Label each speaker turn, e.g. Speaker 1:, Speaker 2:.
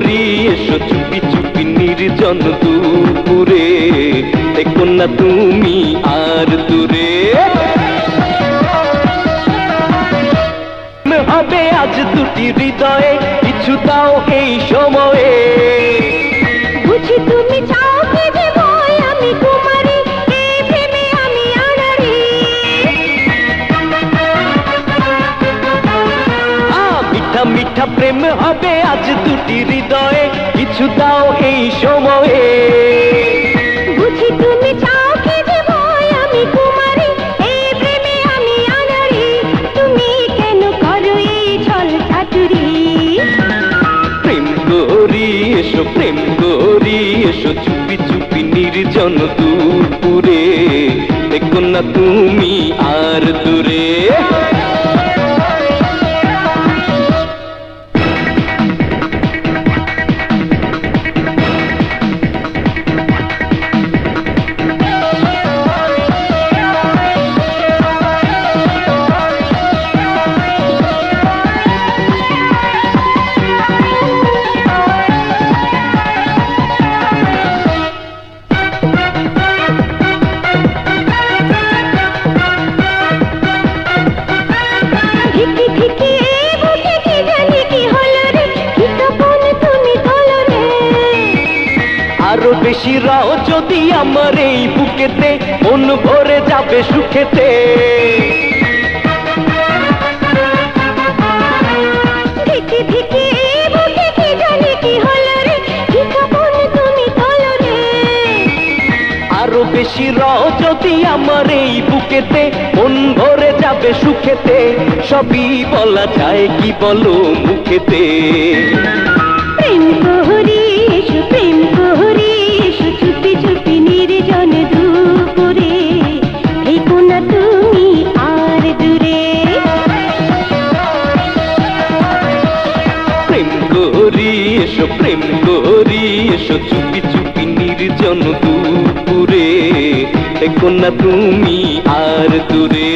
Speaker 1: করি এসো চুপি চুপি নির্জন দুপুরে, দেখো না তুমি আর দূরে। হবে আজ দুটি হৃদয়ে, কিছু দাও এই সময়ে।
Speaker 2: বুঝি তুমি চাও কি যে ভয় আমি কুমারী, এই প্রেমে আমি আনাড়ি।
Speaker 1: মিঠা মিঠা প্রেম হবে আজ দুটি হৃদয়ে, কিছু দাও এই সময়ে।
Speaker 2: বুঝি তুমি চাও কি যে ভয় আমি কুমারী, এই প্রেমে আমি আনাড়ি। তুমি কেন করো এই ছল চাতুরি?
Speaker 1: প্রেম করি এসো, প্রেম করি এসো চুপি চুপি নির্জন দুপুরে, দেখো না তুমি আর দূরে। আরো বেশি রাও যদি আমার এই বুকেতে, মন ভরে যাবে সুখেতে। আরো বেশি রাও যদি আমার এই বুকেতে, মন ভরে যাবে সুখেতে। সবই বলা যায় কি বলো মুখেতে।
Speaker 2: প্রেম করি এসো, প্রেম করি এসো চুপি চুপি নির্জন দুপুরে, দেখো না তুমি আর দূরে।
Speaker 1: প্রেম করি এসো, প্রেম করি এসো চুপি চুপি নির্জন দুপুরে, দেখো না তুমি আর দূরে।